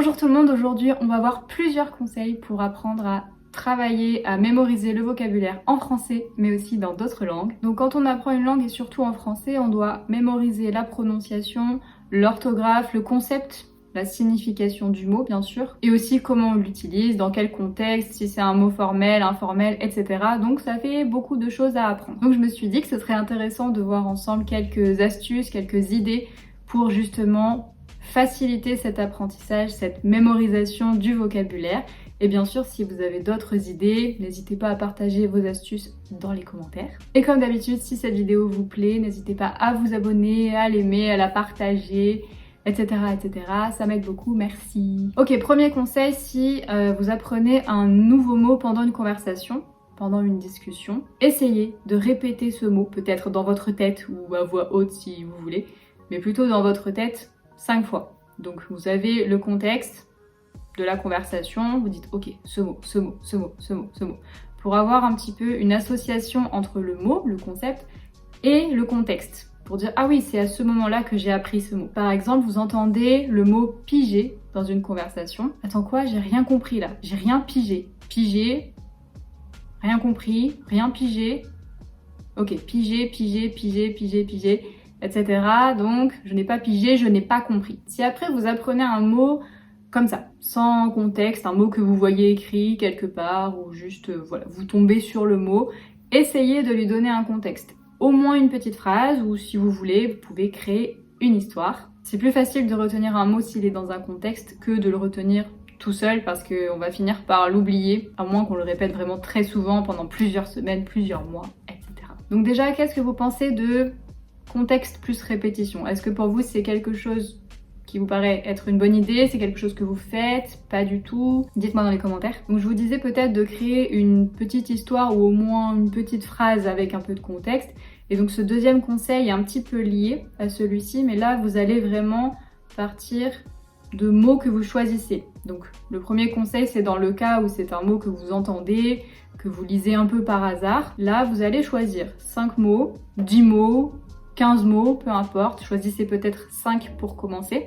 Bonjour tout le monde, aujourd'hui on va voir plusieurs conseils pour apprendre à travailler, à mémoriser le vocabulaire en français mais aussi dans d'autres langues. Donc quand on apprend une langue et surtout en français, on doit mémoriser la prononciation, l'orthographe, le concept, la signification du mot bien sûr, et aussi comment on l'utilise, dans quel contexte, si c'est un mot formel, informel, etc. Donc ça fait beaucoup de choses à apprendre. Donc je me suis dit que ce serait intéressant de voir ensemble quelques astuces, quelques idées pour justement faciliter cet apprentissage, cette mémorisation du vocabulaire. Et bien sûr, si vous avez d'autres idées, n'hésitez pas à partager vos astuces dans les commentaires. Et comme d'habitude, si cette vidéo vous plaît, n'hésitez pas à vous abonner, à l'aimer, à la partager, etc. etc. Ça m'aide beaucoup, merci. Ok, premier conseil, si vous apprenez un nouveau mot pendant une conversation, pendant une discussion, essayez de répéter ce mot, peut-être dans votre tête ou à voix haute si vous voulez, mais plutôt dans votre tête 5 fois. Donc vous avez le contexte de la conversation, vous dites ok, ce mot, ce mot, ce mot, ce mot, ce mot, pour avoir un petit peu une association entre le mot, le concept, et le contexte, pour dire ah oui, c'est à ce moment-là que j'ai appris ce mot. Par exemple, vous entendez le mot piger dans une conversation. Attends quoi, j'ai rien compris là, j'ai rien pigé. Piger, rien compris, rien pigé. Ok, piger, piger, piger, piger, piger, etc. Donc, je n'ai pas pigé, je n'ai pas compris. Si après vous apprenez un mot comme ça, sans contexte, un mot que vous voyez écrit quelque part, ou juste, voilà, vous tombez sur le mot, essayez de lui donner un contexte. Au moins une petite phrase, ou si vous voulez, vous pouvez créer une histoire. C'est plus facile de retenir un mot s'il est dans un contexte que de le retenir tout seul, parce qu'on va finir par l'oublier, à moins qu'on le répète vraiment très souvent pendant plusieurs semaines, plusieurs mois, etc. Donc déjà, qu'est-ce que vous pensez de contexte plus répétition? Est-ce que pour vous c'est quelque chose qui vous paraît être une bonne idée? C'est quelque chose que vous faites? Pas du tout? Dites-moi dans les commentaires. Donc je vous disais peut-être de créer une petite histoire ou au moins une petite phrase avec un peu de contexte. Et donc ce deuxième conseil est un petit peu lié à celui-ci, mais là vous allez vraiment partir de mots que vous choisissez. Donc le premier conseil, c'est dans le cas où c'est un mot que vous entendez, que vous lisez un peu par hasard. Là vous allez choisir 5 mots, 10 mots, 15 mots, peu importe, choisissez peut-être 5 pour commencer.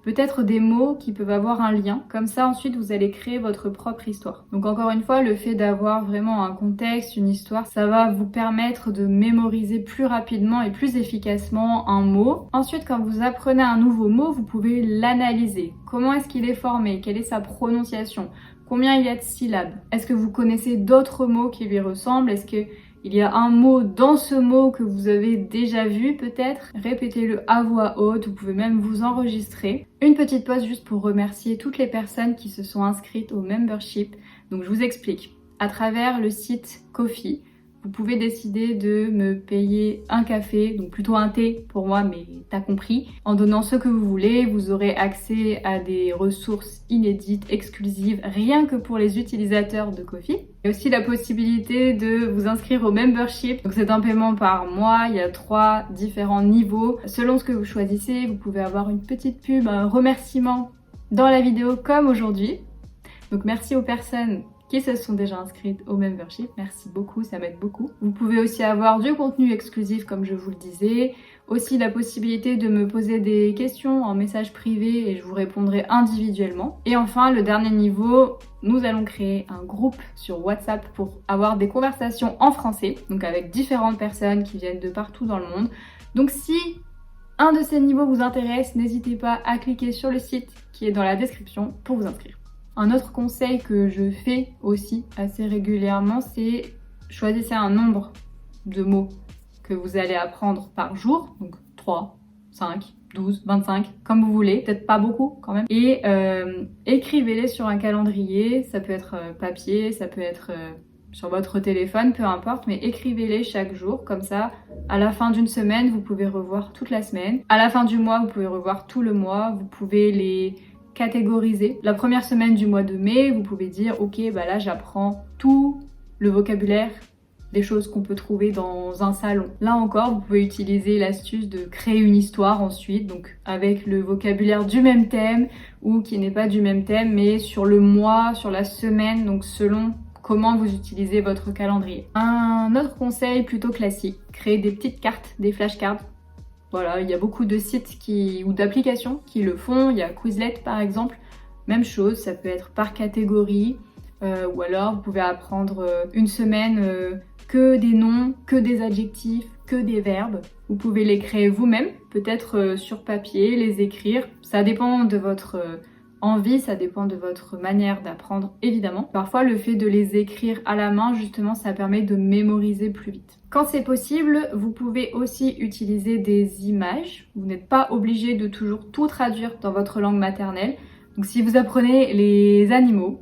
Peut-être des mots qui peuvent avoir un lien, comme ça ensuite vous allez créer votre propre histoire. Donc encore une fois, le fait d'avoir vraiment un contexte, une histoire, ça va vous permettre de mémoriser plus rapidement et plus efficacement un mot. Ensuite, quand vous apprenez un nouveau mot, vous pouvez l'analyser. Comment est-ce qu'il est formé? Quelle est sa prononciation? Combien il y a de syllabes? Est-ce que vous connaissez d'autres mots qui lui ressemblent? Est-ce que il y a un mot dans ce mot que vous avez déjà vu peut-être? Répétez-le à voix haute, vous pouvez même vous enregistrer. Une petite pause juste pour remercier toutes les personnes qui se sont inscrites au membership. Donc je vous explique. À travers le site Ko-fi, vous pouvez décider de me payer un café, donc plutôt un thé pour moi, mais t'as compris. En donnant ce que vous voulez, vous aurez accès à des ressources inédites, exclusives, rien que pour les utilisateurs de Ko-fi. Il y a aussi la possibilité de vous inscrire au membership. Donc c'est un paiement par mois, il y a 3 différents niveaux. Selon ce que vous choisissez, vous pouvez avoir une petite pub, un remerciement dans la vidéo comme aujourd'hui. Donc merci aux personnes qui se sont déjà inscrites au membership, merci beaucoup, ça m'aide beaucoup. Vous pouvez aussi avoir du contenu exclusif comme je vous le disais, aussi la possibilité de me poser des questions en message privé et je vous répondrai individuellement. Et enfin, le dernier niveau, nous allons créer un groupe sur WhatsApp pour avoir des conversations en français, donc avec différentes personnes qui viennent de partout dans le monde. Donc si un de ces niveaux vous intéresse, n'hésitez pas à cliquer sur le site qui est dans la description pour vous inscrire. Un autre conseil que je fais aussi assez régulièrement, c'est choisissez un nombre de mots que vous allez apprendre par jour, donc 3, 5, 12, 25, comme vous voulez, peut-être pas beaucoup quand même, et écrivez-les sur un calendrier, ça peut être papier, ça peut être sur votre téléphone, peu importe, mais écrivez-les chaque jour, comme ça, à la fin d'une semaine, vous pouvez revoir toute la semaine, à la fin du mois, vous pouvez revoir tout le mois, vous pouvez les catégoriser. La première semaine du mois de mai, vous pouvez dire ok, bah là j'apprends tout le vocabulaire des choses qu'on peut trouver dans un salon. Là encore, vous pouvez utiliser l'astuce de créer une histoire ensuite, donc avec le vocabulaire du même thème ou qui n'est pas du même thème, mais sur le mois, sur la semaine, donc selon comment vous utilisez votre calendrier. Un autre conseil plutôt classique, créer des petites cartes, des flashcards. Voilà, il y a beaucoup de sites ou d'applications qui le font. Il y a Quizlet par exemple. Même chose, ça peut être par catégorie, ou alors vous pouvez apprendre une semaine que des noms, que des adjectifs, que des verbes. Vous pouvez les créer vous-même, peut-être sur papier, les écrire. Ça dépend de votre envie, ça dépend de votre manière d'apprendre évidemment. Parfois le fait de les écrire à la main, justement, ça permet de mémoriser plus vite. Quand c'est possible, vous pouvez aussi utiliser des images. Vous n'êtes pas obligé de toujours tout traduire dans votre langue maternelle. Donc si vous apprenez les animaux,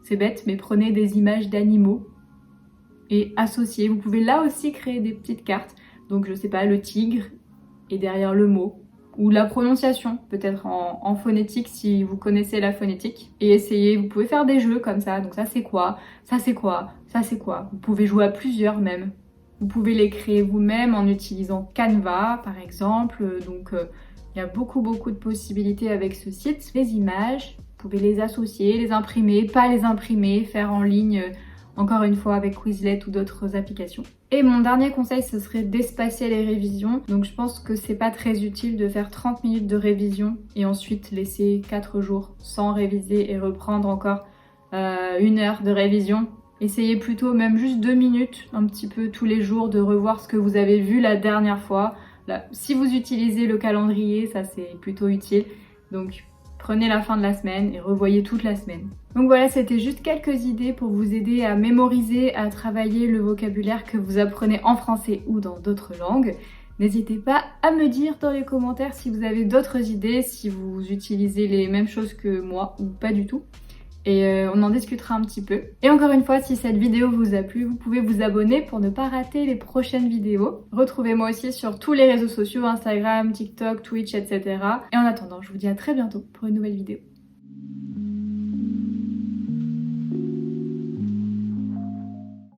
c'est bête, mais prenez des images d'animaux et associez. Vous pouvez là aussi créer des petites cartes. Donc je sais pas, le tigre et derrière le mot. Ou la prononciation, peut-être en phonétique si vous connaissez la phonétique. Et essayez, vous pouvez faire des jeux comme ça. Donc ça c'est quoi, ça c'est quoi, ça c'est quoi. Vous pouvez jouer à plusieurs même. Vous pouvez les créer vous-même en utilisant Canva par exemple. Donc il y a beaucoup de possibilités avec ce site. Les images, vous pouvez les associer, les imprimer, pas les imprimer, faire en ligne encore une fois avec Quizlet ou d'autres applications. Et mon dernier conseil, ce serait d'espacer les révisions. Donc je pense que c'est pas très utile de faire 30 minutes de révision et ensuite laisser 4 jours sans réviser et reprendre encore 1 heure de révision. Essayez plutôt même juste 2 minutes, un petit peu tous les jours, de revoir ce que vous avez vu la dernière fois. Là, si vous utilisez le calendrier, ça c'est plutôt utile. Donc prenez la fin de la semaine et revoyez toute la semaine. Donc voilà, c'était juste quelques idées pour vous aider à mémoriser, à travailler le vocabulaire que vous apprenez en français ou dans d'autres langues. N'hésitez pas à me dire dans les commentaires si vous avez d'autres idées, si vous utilisez les mêmes choses que moi ou pas du tout. Et on en discutera un petit peu. Et encore une fois, si cette vidéo vous a plu, vous pouvez vous abonner pour ne pas rater les prochaines vidéos. Retrouvez-moi aussi sur tous les réseaux sociaux, Instagram, TikTok, Twitch, etc. Et en attendant, je vous dis à très bientôt pour une nouvelle vidéo.